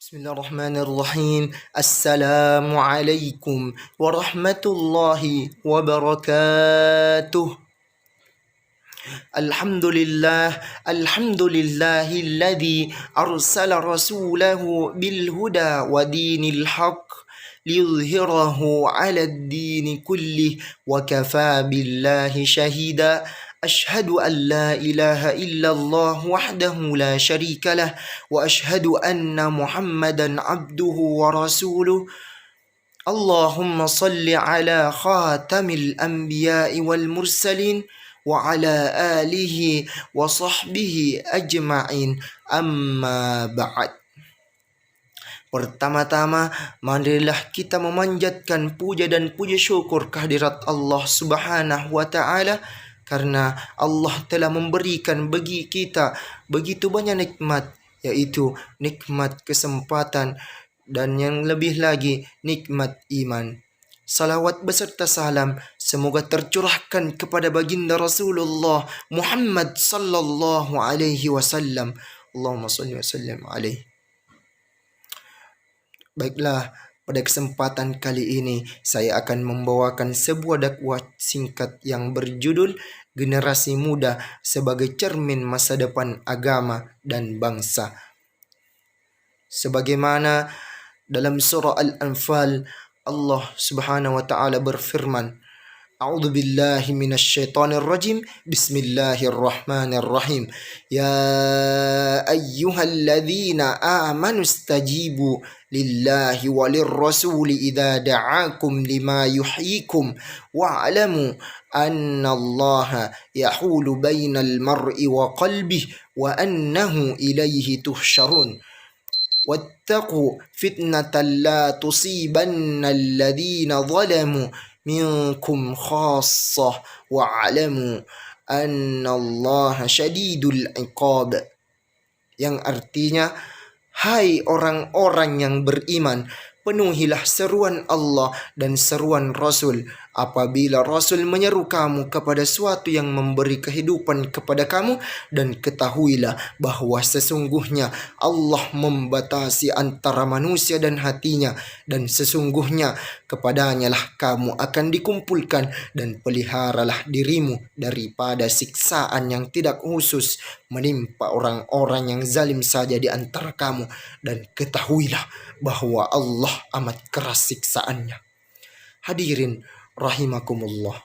Bismillahirrahmanirrahim. Assalamualaikum warahmatullahi wabarakatuh. Alhamdulillah, alhamdulillahilladzi arsala rasulahu bil huda wa dinil haqq liyudhhirahu 'alad dini kullih wa kafa billahi shahida. أشهد أن لا إله إلا الله وحده لا شريك له وأشهد أن محمدا عبده ورسوله اللهم صل على خاتم الأنبياء والمرسلين وعلى آله وصحبه أجمعين أما بعد. Pertama-tama, marilah kita memanjatkan puja dan puji syukur kehadirat Allah Subhanahu wa Ta'ala, karena Allah telah memberikan bagi kita begitu banyak nikmat, yaitu nikmat kesempatan dan yang lebih lagi nikmat iman. Salawat beserta salam semoga tercurahkan kepada baginda Rasulullah Muhammad sallallahu alaihi wasallam. Allahumma shalli wa sallim alaihi. Baiklah, pada kesempatan kali ini saya akan membawakan sebuah dakwah singkat yang berjudul Generasi Muda sebagai Cermin Masa Depan Agama dan Bangsa. Sebagaimana dalam surah Al-Anfal, Allah Subhanahu wa Ta'ala berfirman, A'udzu billahi minasyaitonir rajim. Bismillahirrahmanirrahim. Ya ayyuhalladzina amanu istajibu lillahi walir rasuli idza da'akum lima yuhyikum wa'lamu annallaha yahulu bainal mar'i wa qalbihi wa annahu ilaihi tuhsyarun. Wattaqu fitnatan la tusibanna alladhina zalamu minkum khassah wa'lamu annallaha syadidul iqab. Yang artinya, hai orang-orang yang beriman, penuhilah seruan Allah dan seruan Rasul apabila Rasul menyeru kamu kepada suatu yang memberi kehidupan kepada kamu, dan ketahuilah bahwa sesungguhnya Allah membatasi antara manusia dan hatinya, dan sesungguhnya kepadanya lah kamu akan dikumpulkan, dan peliharalah dirimu daripada siksaan yang tidak khusus menimpa orang-orang yang zalim saja di antara kamu, dan ketahuilah bahwa Allah amat keras siksaannya. Hadirin rahimakumullah.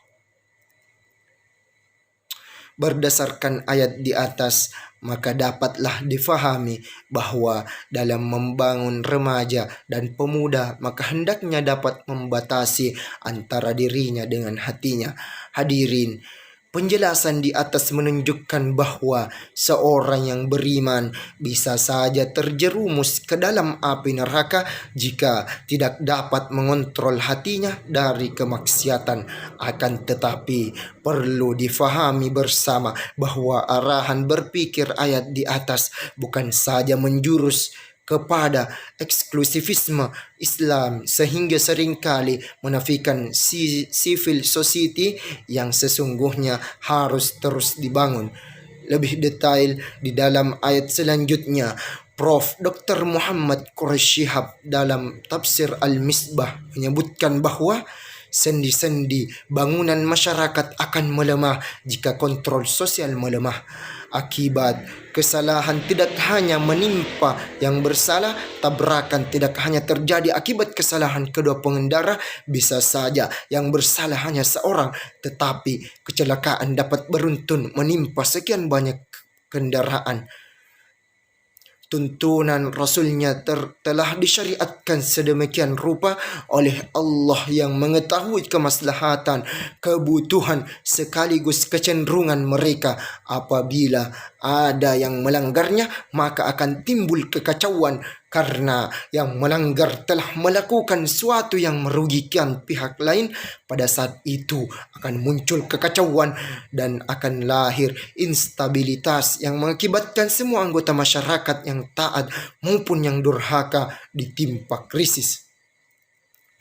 Berdasarkan ayat di atas, maka dapatlah difahami bahwa dalam membangun remaja dan pemuda, maka hendaknya dapat membatasi antara dirinya dengan hatinya. Hadirin, penjelasan di atas menunjukkan bahwa seorang yang beriman bisa saja terjerumus ke dalam api neraka jika tidak dapat mengontrol hatinya dari kemaksiatan. Akan tetapi perlu difahami bersama bahwa arahan berpikir ayat di atas bukan saja menjurus kepada eksklusivisme Islam sehingga seringkali menafikan civil society yang sesungguhnya harus terus dibangun. Lebih detail di dalam ayat selanjutnya, Prof. Dr. Muhammad Quraish Shihab dalam tafsir Al-Misbah menyebutkan bahwa sendi-sendi bangunan masyarakat akan melemah jika kontrol sosial melemah. Akibat kesalahan tidak hanya menimpa yang bersalah, tabrakan tidak hanya terjadi akibat kesalahan kedua pengendara, bisa saja yang bersalah hanya seorang, tetapi kecelakaan dapat beruntun menimpa sekian banyak kendaraan. Tuntunan Rasulnya telah disyariatkan sedemikian rupa oleh Allah yang mengetahui kemaslahatan, kebutuhan sekaligus kecenderungan mereka. Apabila ada yang melanggarnya, maka akan timbul kekacauan karena yang melanggar telah melakukan sesuatu yang merugikan pihak lain. Pada saat itu akan muncul kekacauan dan akan lahir instabilitas yang mengakibatkan semua anggota masyarakat yang taat maupun yang durhaka ditimpa krisis.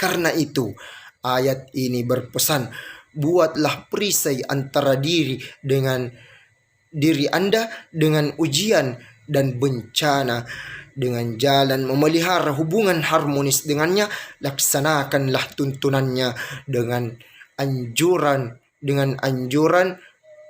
Karena itu ayat ini berpesan, buatlah perisai antara diri Anda dengan ujian dan bencana, dengan jalan memelihara hubungan harmonis dengannya. Laksanakanlah tuntunannya dengan anjuran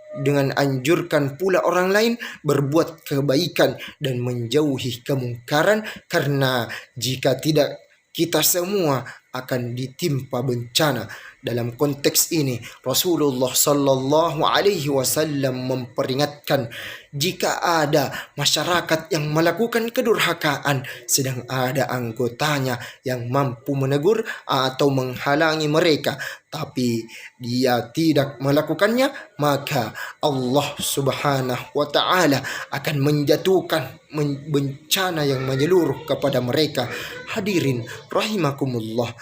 dengan anjurkan pula orang lain berbuat kebaikan dan menjauhi kemungkaran, karena jika tidak kita semua akan ditimpa bencana. Dalam konteks ini Rasulullah Sallallahu Alaihi Wasallam memperingatkan, jika ada masyarakat yang melakukan kedurhakaan sedang ada anggotanya yang mampu menegur atau menghalangi mereka, tapi dia tidak melakukannya, maka Allah Subhanahu wa taala akan menjatuhkan bencana yang menyeluruh kepada mereka. Hadirin rahimakumullah,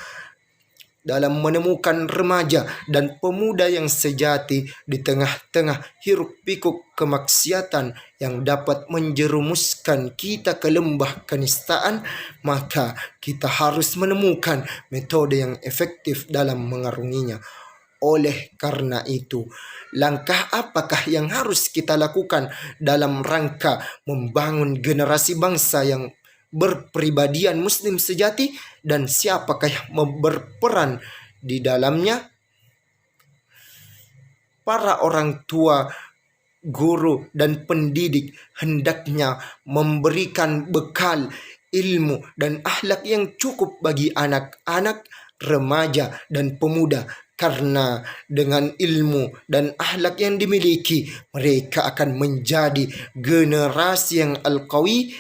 dalam menemukan remaja dan pemuda yang sejati di tengah-tengah hiruk pikuk kemaksiatan yang dapat menjerumuskan kita ke lembah kenistaan, maka kita harus menemukan metode yang efektif dalam mengarunginya. Oleh karena itu, langkah apakah yang harus kita lakukan dalam rangka membangun generasi bangsa yang berpribadian muslim sejati, dan siapakah yang berperan di dalamnya? Para orang tua, guru, dan pendidik hendaknya memberikan bekal ilmu dan akhlak yang cukup bagi anak-anak, remaja, dan pemuda, karena dengan ilmu dan akhlak yang dimiliki, mereka akan menjadi generasi yang al-qawi,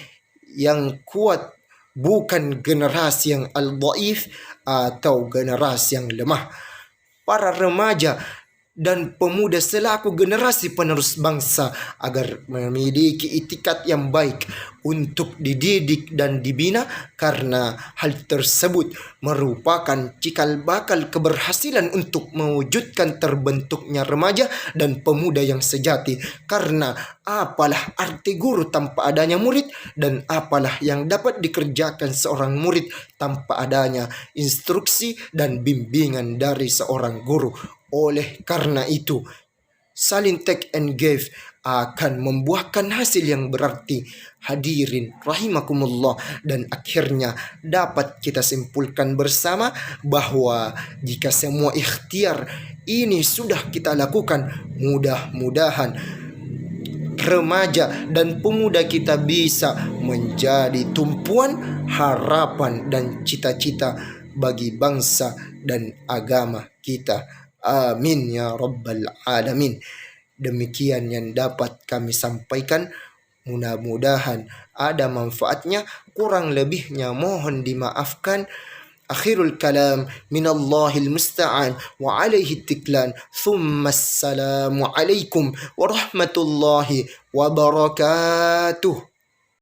yang kuat, bukan generasi yang al-dhaif atau generasi yang lemah. Para remaja dan pemuda selaku generasi penerus bangsa agar memiliki itikat yang baik untuk dididik dan dibina, karena hal tersebut merupakan cikal bakal keberhasilan untuk mewujudkan terbentuknya remaja dan pemuda yang sejati. Karena apalah arti guru tanpa adanya murid, dan apalah yang dapat dikerjakan seorang murid tanpa adanya instruksi dan bimbingan dari seorang guru. Oleh karena itu, saling take and give akan membuahkan hasil yang berarti. Hadirin rahimakumullah, dan akhirnya dapat kita simpulkan bersama bahwa jika semua ikhtiar ini sudah kita lakukan, mudah-mudahan remaja dan pemuda kita bisa menjadi tumpuan harapan dan cita-cita bagi bangsa dan agama kita. Amin ya rabbal alamin. Demikian yang dapat kami sampaikan. Mudah-mudahan ada manfaatnya. Kurang lebihnya mohon dimaafkan. Akhirul kalam minallahil musta'an wa alaihi tiklan. Thumma assalamu alaikum warahmatullahi wabarakatuh.